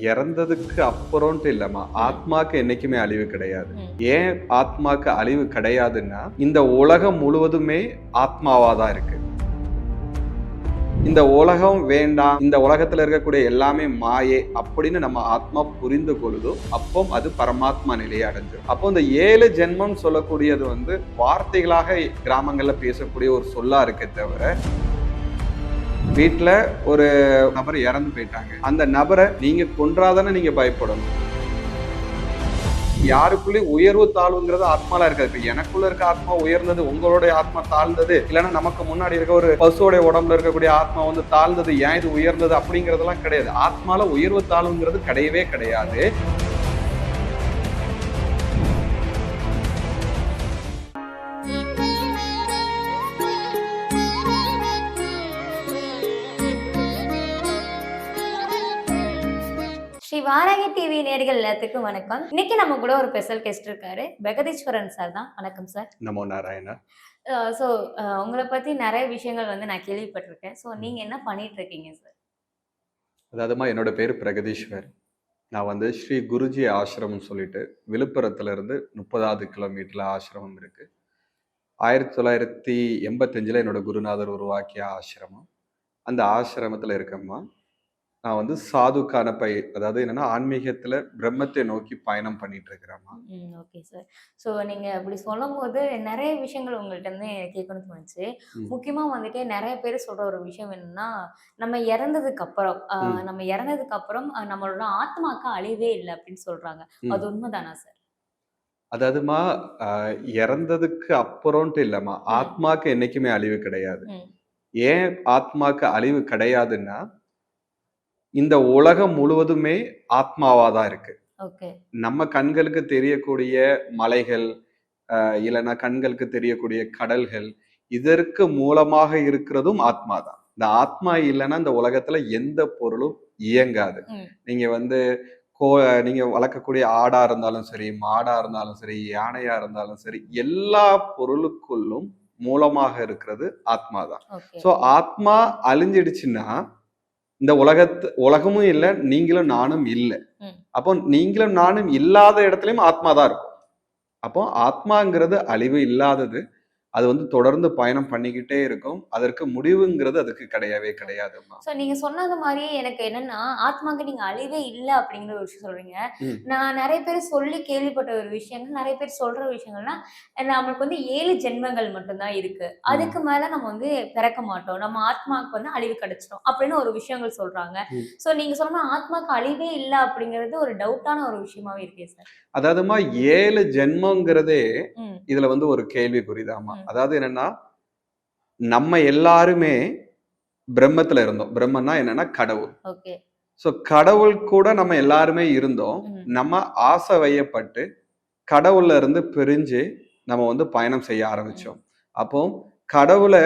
இறந்ததுக்கு அப்புறம்ட்டு இல்லம்மா, ஆத்மாக்கு என்னைக்குமே அழிவு கிடையாது. ம். ஏன் ஆத்மாக்கு அழிவு கிடையாதுன்னா, இந்த உலகம் முழுவதுமே ஆத்மாவா தான் இருக்கு. இந்த உலகம் வேண்டாம், இந்த உலகத்துல இருக்கக்கூடிய எல்லாமே மாயே அப்படின்னு நம்ம ஆத்மா புரிந்து கொள்ளுதோ, அப்போ அது பரமாத்மா நிலையை அடைஞ்சிடும். அப்போ இந்த 7 ஜென்மம் சொல்லக்கூடியது வார்த்தைகளாக கிராமங்கள்ல பேசக்கூடிய ஒரு சொல்லா இருக்கே தவிர, வீட்டுல ஒரு நபர் இறந்து போயிட்டாங்க, அந்த நபரை நீங்க கொன்றாதானே நீங்க பயப்படணும். யாருக்குள்ளேயும் உயர்வு தாழ்வுங்கிறது ஆத்மால இருக்காது. இப்ப எனக்குள்ள இருக்க ஆத்மா உயர்ந்தது, உங்களுடைய ஆத்மா தாழ்ந்தது, இல்லைன்னா நமக்கு முன்னாடி இருக்க ஒரு பசுவோடைய உடம்புல இருக்கக்கூடிய ஆத்மா தாழ்ந்தது, ஏன் இது உயர்ந்தது அப்படிங்கறதெல்லாம் கிடையாது. ஆத்மால உயர்வு தாழ்வுங்கிறது கிடையவே கிடையாது. ஸ்ரீ வாராகி டிவி நேயர்கள் எல்லாத்துக்கும் வணக்கம். இன்னைக்கு நம்ம கூட ஒரு ஸ்பெஷல் கெஸ்ட் இருக்காரு, பிரகதீஸ்வரன் சார் தான். வணக்கம் சார். நமோ நாராயணா. ஸோ உங்களை பத்தி நிறைய விஷயங்கள் நான் கேள்விப்பட்டிருக்கேன். ஸோ நீங்க என்ன பண்ணிட்டு இருக்கீங்க சார்? அதாவதுமா, என்னோட பேரு பிரகதீஸ்வர். நான் ஸ்ரீ குருஜி ஆசிரமம் சொல்லிட்டு விழுப்புரத்துல இருந்து 30வது கிலோமீட்டர்ல ஆசிரமம் இருக்கு. 1985 என்னோட குருநாதர் உருவாக்கிய ஆசிரமம். அந்த ஆசிரமத்துல இருக்கம்மா. நான் சாதுக்கான அதாவது என்னன்னா, ஆன்மீகத்துல பிரம்மத்தை நோக்கி பயணம் பண்ணிட்டு இருக்கிறேம்மா. Okay sir. ஸோ நீங்க அப்படி சொல்லும்போது நிறைய விஷயங்கள் உங்கள்ட்ட இருந்து கேட்கணும்னு தோணுச்சு. முக்கியமா நிறைய பேர் சொல்ற ஒரு விஷயம் என்னன்னா, நம்ம இறந்ததுக்கு அப்புறம் நம்மளோட ஆத்மாக்கு அழிவே இல்லை அப்படின்னு சொல்றாங்க. அது உண்மைதானா சார்? அதாவதுமா, இறந்ததுக்கு அப்புறம்ட்டு இல்லம்மா, ஆத்மாக்கு என்னைக்குமே அழிவு கிடையாது. ஏன் ஆத்மாக்கு அழிவு கிடையாதுன்னா, இந்த உலகம் முழுவதுமே ஆத்மாவா தான் இருக்கு. நம்ம கண்களுக்கு தெரியக்கூடிய மலைகள், இல்லைன்னா கண்களுக்கு தெரியக்கூடிய கடல்கள், இதற்கு மூலமாக இருக்கிறதும் ஆத்மா தான். இந்த ஆத்மா இல்லைன்னா இந்த உலகத்துல எந்த பொருளும் இயங்காது. நீங்க நீங்க வளர்க்கக்கூடிய ஆடா இருந்தாலும் சரி, மாடா இருந்தாலும் சரி, யானையா இருந்தாலும் சரி, எல்லா பொருளுக்குள்ளும் மூலமாக இருக்கிறது ஆத்மா தான். சோ ஆத்மா அழிஞ்சிடுச்சுன்னா இந்த உலகமும் இல்லை, நீங்களும் நானும் இல்லை. அப்போ நீங்களும் நானும் இல்லாத இடத்துலயும் ஆத்மா தான் இருக்கும். அப்போ ஆத்மாங்கிறது அழிவு இல்லாதது. அது தொடர்ந்து பயணம் பண்ணிக்கிட்டே இருக்கும். அதற்கு முடிவுங்கிறது அதுக்கு கிடையவே கிடையாதும்மா. சோ நீங்க சொன்னது மாதிரி எனக்கு என்னன்னா, ஆத்மாக்கு நீங்க அழிவே இல்ல அப்படிங்கிற ஒரு விஷயம் சொல்றீங்க. நான் நிறைய பேர் சொல்லி கேள்விப்பட்ட ஒரு விஷயங்கள், நிறைய பேர் சொல்ற விஷயங்கள்னா, நம்மளுக்கு 7 ஜென்மங்கள் மட்டும் தான் இருக்கு. அதுக்கு மேல நம்ம பிறக்க மாட்டோம். நம்ம ஆத்மாக்கு அழிவு கிடைச்சிடும் அப்படின்னு ஒரு விஷயங்கள் சொல்றாங்க. சோ நீங்க சொன்ன ஆத்மாக்கு அழிவே இல்ல அப்படிங்கிறது ஒரு டவுட்டான ஒரு விஷயமாவே இருக்கே சார். அதாவதுமா, 7 ஜென்மங்கிறதே இதுல ஒரு கேள்விக்குறிதாமா. அதாவது என்னன்னா, நம்ம எல்லாருமே பிரம்மத்துல இருந்தோம். பிரம்மன்னா என்னன்னா கடவுள். சோ கடவுள் கூட நம்ம எல்லாருமே இருந்தோம். நம்ம ஆசை வயப்பட்டு கடவுள்ல இருந்து பிரிஞ்சு நம்ம பயணம் செய்ய ஆரம்பிச்சோம். அப்போ கடவுளை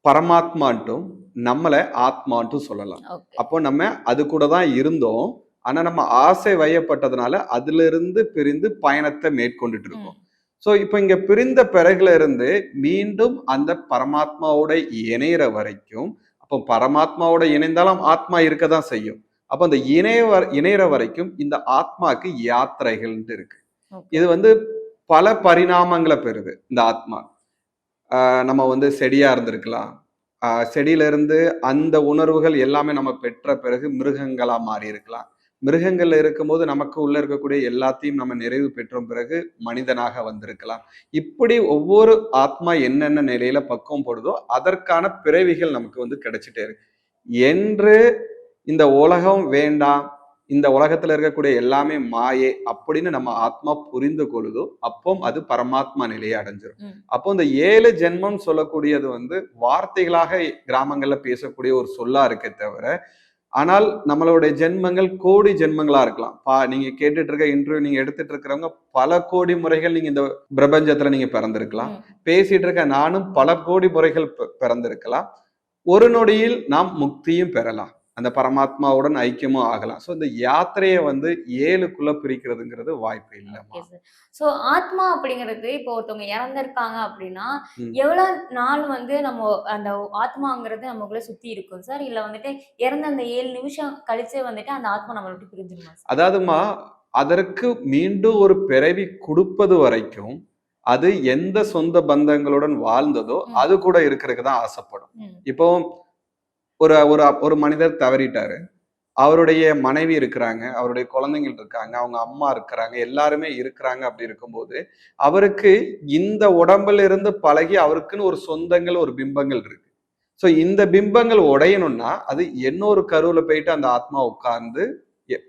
பரமாத்மான்ட்டும் நம்மளை ஆத்மான்ட்டும் சொல்லலாம். அப்போ நம்ம அது கூட தான் இருந்தோம். ஆனா நம்ம ஆசை வயப்பட்டதுனால அதுல இருந்து பிரிந்து பயணத்தை மேற்கொண்டுட்டு இருக்கோம். சோ இப்ப இங்க பிரிந்த பிறகுல இருந்து மீண்டும் அந்த பரமாத்மாவோட இணையிற வரைக்கும், அப்போ பரமாத்மாவோட இணைந்தாலும் ஆத்மா இருக்கதான் செய்யும். அப்ப அந்த இணையிற வரைக்கும் இந்த ஆத்மாக்கு யாத்திரைகள்ன்ட்டு இருக்கு. இது பல பரிணாமங்களை பெறுது. இந்த ஆத்மா நம்ம செடியா இருந்திருக்கலாம். செடியில இருந்து அந்த உணர்வுகள் எல்லாமே நம்ம பெற்ற பிறகு மிருகங்களா மாறி இருக்கலாம். மிருகங்கள்ல இருக்கும்போது நமக்கு உள்ள இருக்கக்கூடிய எல்லாத்தையும் நம்ம நிறைவு பெற்ற பிறகு மனிதனாக வந்திருக்கலாம். இப்படி ஒவ்வொரு ஆத்மா என்னென்ன நிலையில பக்குவம் போடுதோ அதற்கான பிறவிகள் நமக்கு கிடைச்சிட்டே இருக்கு. என்று இந்த உலகம் வேண்டாம், இந்த உலகத்துல இருக்கக்கூடிய எல்லாமே மாயே அப்படின்னு நம்ம ஆத்மா புரிந்து கொள்ளுதோ, அப்போ அது பரமாத்மா நிலையை அடைஞ்சிடும். அப்போ இந்த 7 ஜென்மம் சொல்லக்கூடியது வார்த்தைகளாக கிராமங்கள்ல பேசக்கூடிய ஒரு சொல்லா இருக்கே தவிர, ஆனால் நம்மளுடைய ஜென்மங்கள் கோடி ஜென்மங்களா இருக்கலாம். நீங்க கேட்டுட்டு இருக்க இன்டர்வியூ நீங்க எடுத்துட்டு இருக்கிறவங்க பல கோடி முறைகள் நீங்க இந்த பிரபஞ்சத்துல நீங்க பிறந்திருக்கலாம். பேசிட்டு இருக்க நானும் பல கோடி முறைகள் பிறந்திருக்கலாம். ஒரு நொடியில் நாம் முக்தியும் பெறலாம். அந்த பரமாத்மாவுடன் ஐக்கியமும் ஆகலாம். ஸோ இந்த யாத்திரையை வந்து 7க்குள்ள பிரிக்கிறதுங்கிறது வாய்ப்பு இல்லைம்மா. Okay sir. ஸோ ஆத்மா அப்படிங்கிறது இப்போ ஒருத்தவங்க இறந்திருக்காங்க அப்படின்னா, ம். எவ்வளோ நாள் வந்து நம்ம அந்த ஆத்மாங்கிறது நமக்குள்ள சுத்தி இருக்கும் சார்? இல்ல வந்துட்டு இறந்த அந்த 7 நிமிஷம் கழிச்சு வந்துட்டு அந்த ஆத்மா நம்மள விட்டு பிரிஞ்சிருமா சார்? அதாவதுமா, அதற்கு மீண்டும் ஒரு பிறவி குடுப்பது வரைக்கும் அது எந்த சொந்த பந்தங்களுடன் வாழ்ந்ததோ ம். அது கூட இருக்கிறதுக்கு தான் ஆசைப்படும். ம். இப்போ ஒரு ஒரு ஒரு மனிதர் தவறிட்டாரு. அவருடைய மனைவி இருக்கிறாங்க, அவருடைய குழந்தைகள் இருக்காங்க, அவங்க அம்மா இருக்கிறாங்க, எல்லாருமே இருக்கிறாங்க. அப்படி இருக்கும்போது, அவருக்கு இந்த உடம்புல இருந்து பழகி அவருக்குன்னு ஒரு சொந்தங்கள், ஒரு பிம்பங்கள் இருக்கு. ஸோ இந்த பிம்பங்கள் உடையணும்னா, அது இன்னொரு கருவுல போயிட்டு அந்த ஆத்மா உட்கார்ந்து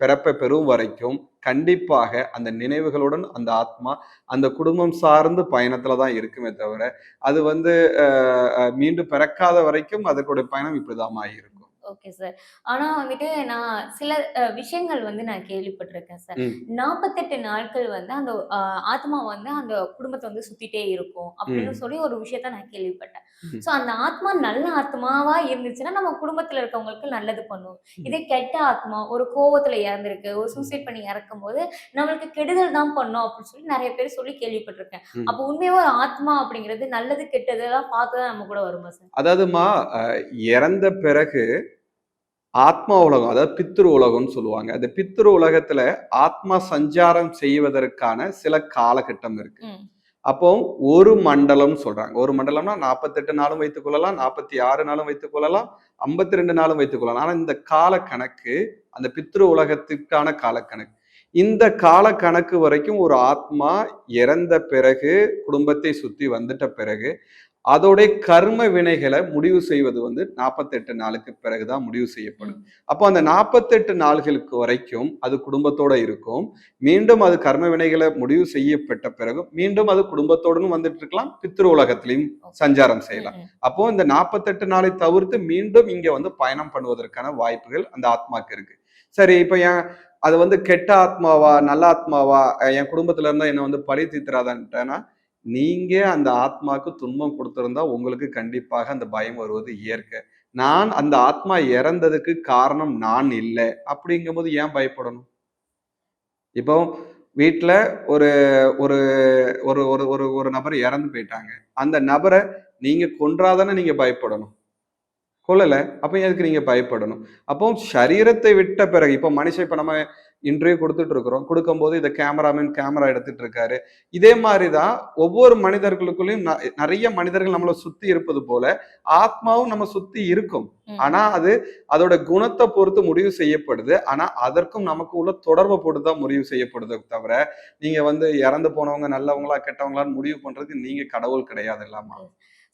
பிறப்பை பெறும் வரைக்கும் கண்டிப்பாக அந்த நினைவுகளுடன் அந்த ஆத்மா அந்த குடும்பம் சார்ந்து பயணத்துல தான் இருக்குமே தவிர, அது வந்து மீண்டும் பிறக்காத வரைக்கும் அதற்குடைய பயணம் இப்படிதாம்மா இருக்கும். Okay sir. ஆனா வந்துட்டு நான் சில விஷயங்கள் வந்து நான் கேள்விப்பட்டிருக்கேன் சார். ம், 48 நாட்கள் வந்து அந்த ஆத்மா வந்து அந்த குடும்பத்த வந்து சுத்திட்டே இருக்கும். அப்படின்னு ம், சொல்லி ஒரு விஷயத்த நான் கேள்விப்பட்டேன். ம், ஸோ அந்த ஆத்மா நல்ல ஆத்மாவா இருந்துச்சுன்னா, நம்ம குடும்பத்துல இருக்கவங்களுக்கு நல்லது பண்ணும். ம், இதே கெட்ட ஆத்மா ஒரு கோவத்துல இறந்திருக்கு, ஒரு சூசைட் பண்ணி இறக்கும்போது, நம்மளுக்கு கெடுதல் தான் பண்ணும் அப்படின்னு சொல்லி நெறைய பேர் சொல்லி கேள்விப்பட்டிருக்கேன். ம். அப்போ உண்மையாவே ஒரு ஆத்மா அப்படிங்கிறது நல்லது, கெட்டதெல்லாம் பார்த்து தான் நம்ம கூட வருமா சார்? அதாவதுமா, இறந்த பிறகு ஆத்மா உலகம், அதாவது பித்ரு உலகம்னு சொல்லுவாங்க. அந்த பித்ரு உலகத்துல ஆத்மா சஞ்சாரம் செய்வதற்கான சில காலகட்டம் இருக்கு. ம். அப்போ ஒரு மண்டலம் சொல்றாங்க. ஒரு மண்டலம்னா 48 நாளும் வைத்துக் கொள்ளலாம், 46 நாளும் வைத்துக் கொள்ளலாம், 52 நாளும் வைத்துக் கொள்ளலாம். ஆனா இந்த கால கணக்கு அந்த பித்ரு உலகத்திற்கான காலக்கணக்கு. இந்த கால கணக்கு வரைக்கும் ஒரு ஆத்மா இறந்த பிறகு, குடும்பத்தை சுத்தி வந்துட்ட பிறகு, அதோடைய கர்ம வினைகளை முடிவு செய்வது வந்து 48 நாளுக்கு பிறகுதான் முடிவு செய்யப்படும். ம். அப்போ அந்த 48 நாள்களுக்கு வரைக்கும் அது குடும்பத்தோட இருக்கும். மீண்டும் அது கர்ம வினைகளை முடிவு செய்யப்பட்ட பிறகு மீண்டும் அது குடும்பத்தோடும் வந்துட்டு இருக்கலாம், பித்ரு உலகத்திலையும் ஓகே. சஞ்சாரம் ம். செய்யலாம். ம். அப்போ இந்த 48 நாளை தவிர்த்து மீண்டும் இங்க வந்து பயணம் பண்ணுவதற்கான வாய்ப்புகள் அந்த ஆத்மாக்கு இருக்கு. சரி, இப்ப அது வந்து கெட்ட ஆத்மாவா, நல்ல ஆத்மாவா, என் குடும்பத்துல இருந்தா என்ன வந்து பழி தீர்த்துறாதான்ட்டேன்னா, நீங்க அந்த ஆத்மாக்கு துன்பம் கொடுத்திருந்தா உங்களுக்கு கண்டிப்பாக அந்த பயம் வருவது இயற்கை. நான் அந்த ஆத்மா இறந்ததுக்கு காரணம் நான் இல்ல. அப்படிங்கும்போது ஏன் பயப்படணும்? இப்போ வீட்ல ஒரு ஒரு ஒரு ஒரு ஒரு ஒரு நபர் இறந்து போயிட்டாங்க. அந்த நபர நீங்க கொன்றா தானே நீங்க பயப்படணும். கொல்லல. அப்ப எதுக்கு நீங்க பயப்படணும்? அப்போ சரீரத்தை விட்ட பிறகு இப்ப மனுஷன் இப்ப நம்ம இன்டர்வியூ குடுத்துட்டு இருக்கிறோம். குடுக்கும்போது இத கேமராமேன் கேமரா எடுத்துட்டு இருக்காரு. இதே மாரி தான் ஒவ்வொரு மனிதர்களுக்குள்ளயும் நெறைய மனிதர்கள் நம்மள சுத்தி இருப்பது போல, ஆத்மாவும் நம்ம சுத்தி இருக்கும். ம். ஆனா அது அதோட குணத்த பொறுத்து முடிவு செய்யப்படுது. ஆனா அதற்கும் நமக்கும் உள்ள தொடர்ப பொறுத்து தான் முடிவு செய்யப்படுதே தவிர, நீங்க வந்து இறந்து போனவங்க நல்லவங்களா, கெட்டவங்களான்னு முடிவு பண்றதுக்கு நீங்க கடவுள் கிடையாதுல்லம்மா.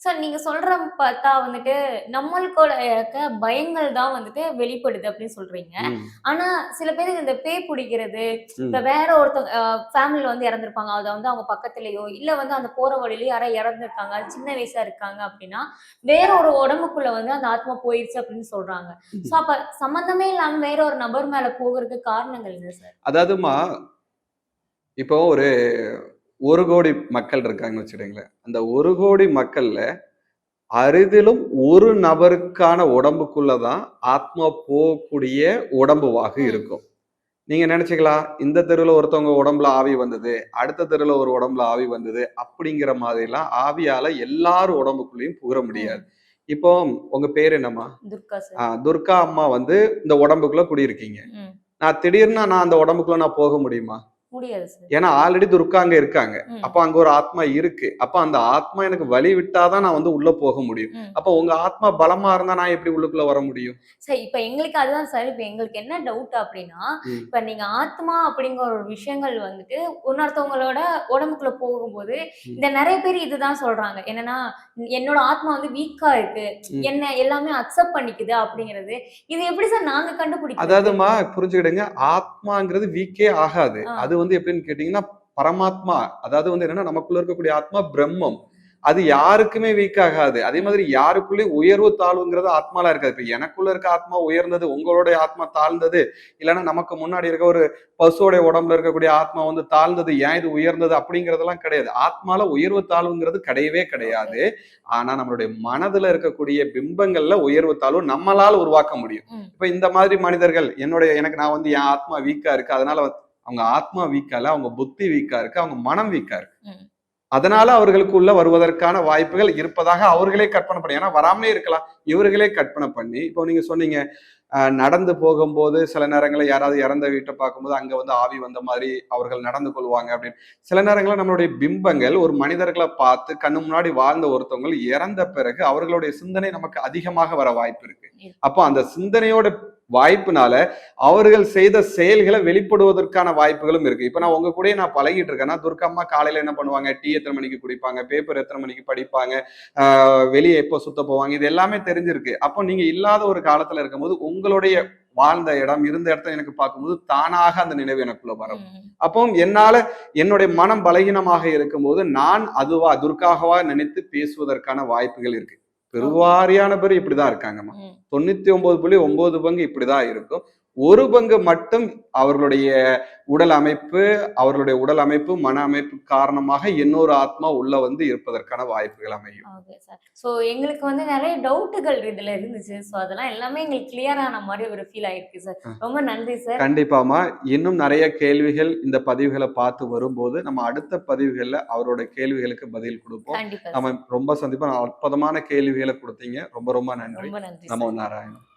சார் நீங்க சொல்ற பார்த்தா வந்துட்டு, நம்மளுக்கூட இருக்க பயங்கள் தான் வந்துட்டு வெளிப்படுது அப்படின்னு சொல்றீங்க. ம், ஆனா, சில பேருக்கு இந்த பேய் புடிக்கிறது, இப்ப ம். வேற ஒருத்தவங்க ஃபேமிலில வந்து இறந்திருப்பாங்க. அத வந்து அவங்க பக்கத்திலேயோ, இல்ல வந்து அந்த போற வழியிலயோ யாரோ இறந்திருக்காங்க. அது சின்ன வயசா இருக்காங்க அப்படின்னா, வேற ஒரு உடம்புக்குள்ள வந்து அந்த ஆத்மா போயிருச்சு அப்படின்னு சொல்றாங்க. ஸோ ம். அப்ப சம்மந்தமே இல்லாம வேற ஒரு நபர் மேல போகுறதுக்கு காரணங்கள் என்ன சார்? அதாவதுமா, இப்போ ஒரு 1,00,00,000 மக்கள் இருக்காங்கன்னு வச்சுக்கங்களேன். அந்த 1,00,00,000 மக்கள்ல அரிதிலும் ஒரு நபருக்கான உடம்புக்குள்ள தான் ஆத்மா போகக்கூடிய உடம்புவாக ம். இருக்கும். நீங்க நினைச்சுக்கலாம், இந்த தெருவுல ஒருத்தவங்க உடம்புல ஆவி வந்தது, அடுத்த தெருவுல ஒரு உடம்புல ஆவி வந்தது, அப்படிங்கிற மாதிரிலாம் ஆவியால எல்லார் உடம்புக்குள்ளயும் புகுற முடியாது. ம். இப்போ உங்க பேரு என்னம்மா? துர்கா சார். துர்கா அம்மா வந்து இந்த உடம்புக்குள்ள குடியிருக்கீங்க. ம். திடீர்னு நான் அந்த உடம்புக்குள்ள நான் போக முடியுமா? முடியாது சார். ஏன்னா ஆல்ரெடி துர்கா அங்க இருக்காங்க. ம். அப்ப அங்க ஒரு ஆத்மா இருக்கு. அப்ப அந்த ஆத்மா எனக்கு வழி விட்டா தான் நான் வந்து உள்ள போக முடியும். ம். அப்ப உங்க ஆத்மா பலமா இருந்தா நான் எப்படி உள்ளுக்குள்ள வர முடியும்? சார் இப்ப எங்களுக்கு அதுதான் சார். இப்ப எங்களுக்கு என்ன டவுட் அப்டின்னா, ம். இப்ப நீங்க ஆத்மா அப்படிங்கிற ஒரு விஷயங்கள் வந்துட்டு இன்னொருத்தவங்களோட உடம்புக்குள்ள போகும்போது, ம். இந்த நெறைய பேர் இதுதான் சொல்றாங்க. என்னன்னா, என்னோட ஆத்மா வந்து வீக்கா இருக்கு. ம். என்ன எல்லாமே அக்செப்ட் பண்ணிக்குது அப்படிங்கிறது. இது எப்படி சார் நாங்க கண்டுபிடிக்கிறது? அதாவதுமா, புரிஞ்சுக்கிடுங்க. ஆத்மாங்கிறது வீக்கே ஆகாது. ஆ. அது வந்து எப்படின்னு கேட்டீங்கன்னா, பரமாத்மா. அதாவது வந்து என்னன்னா, நமக்குள்ள இருக்கக்கூடிய ஆத்மா பிரம்மம். அது யாருக்குமே வீக் ஆகாது. அதே மாதிரி யாருக்குள்ளயும் உயர்வு தாழ்வுங்கிறது ஆத்மால இருக்காது. இப்ப எனக்குள்ள இருக்க ஆத்மா உயர்ந்தது, உங்களுடைய ஆத்மா தாழ்ந்தது, இல்லைன்னா நமக்கு முன்னாடி இருக்க ஒரு பசுவோடைய உடம்புல இருக்கக்கூடிய ஆத்மா வந்து தாழ்ந்தது, ஏன் இது உயர்ந்தது அப்படிங்கிறதெல்லாம் கிடையாது. ஆத்மால உயர்வு தாழ்வுங்கிறது கிடையவே கிடையாது. ஆனா நம்மளுடைய மனதுல இருக்கக்கூடிய பிம்பங்கள்ல உயர்வு தாழ்வு நம்மளால உருவாக்க முடியும். இப்ப இந்த மாதிரி மனிதர்கள் நான் வந்து என் ஆத்மா வீக்கா இருக்கு, அதனால அவங்க ஆத்மா வீக்கா இல்ல, அவங்க புத்தி வீக்கா இருக்கு, அவங்க மனம் வீக்கா இருக்கு. அதனால அவர்களுக்குள்ள வருவதற்கான வாய்ப்புகள் இருப்பதாக அவர்களே கற்பனை பண்ணி, ஏன்னா வராமலே இருக்கலாம், இவர்களே கற்பனை பண்ணி. இப்போ நீங்க சொன்னீங்க நடந்து போகும்போது சில நேரங்களில் யாராவது இறந்த வீட்டை பார்க்கும்போது அங்க வந்து ஆவி வந்த மாதிரி அவர்கள் நடந்து கொள்வாங்க அப்படின்னு. சில நேரங்களில் நம்மளுடைய பிம்பங்கள் ஒரு மனிதர்களை பார்த்து கண்ணு முன்னாடி வாழ்ந்த ஒருத்தவங்க இறந்த பிறகு அவர்களுடைய சிந்தனை நமக்கு அதிகமாக வர வாய்ப்பு இருக்கு. அப்போ அந்த சிந்தனையோட வாய்ப்புனால அவர்கள் செய்த செயல்களை வெளிப்படுவதற்கான வாய்ப்புகளும் இருக்கு. இப்ப நான் உங்க கூட நான் பழகிட்டு இருக்கேன்னா, துர்க்கம்மா காலையில என்ன பண்ணுவாங்க, டீ எத்தனை மணிக்கு குடிப்பாங்க, பேப்பர் எத்தனை மணிக்கு படிப்பாங்க, வெளியே எப்போ சுத்த போவாங்க, இது எல்லாமே தெரிஞ்சிருக்கு. அப்போ நீங்க இல்லாத ஒரு காலத்துல இருக்கும்போது உங்களுடைய வாழ்ந்த இடம் இருந்த இடத்த எனக்கு பார்க்கும்போது தானாக அந்த நினைவு எனக்குள்ள வரும். அப்போ என்னுடைய மனம் பலகீனமாக இருக்கும்போது நான் துர்க்காகவா நினைத்து பேசுவதற்கான வாய்ப்புகள் இருக்கு. பெருவாரியான பேர் இப்படிதான் இருக்காங்கம்மா. 99.9 பங்கு இப்படிதான் இருக்கும். ஒரு பங்கு மட்டும் அவர்களுடைய உடல் அமைப்பு மன அமைப்பு காரணமாக இன்னொரு ஆத்மா உள்ள வந்து இருப்பதற்கான வாய்ப்புகள் அமையும். சோ எங்களுக்கு வந்து நிறைய டவுட்டுகள் இதுல இருந்துச்சு. சோ அதெல்லாம் எல்லாமே எங்களுக்கு கிளியர் ஆன மாதிரி ஒரு ஃபீல் ஆயிருக்கு சார். ரொம்ப நன்றி சார். கண்டிப்பாமா. இன்னும் நிறைய கேள்விகள் இந்த பதிவுகளை பார்த்து வரும்போது நம்ம அடுத்த பதிவுகள்ல அவரோட கேள்விகளுக்கு பதில் கொடுப்போம். நம்ம ரொம்ப சந்திப்போம். அற்புதமான கேள்விகளை கொடுத்தீங்க. ரொம்ப ரொம்ப நன்றி. நமோ நாராயணன்.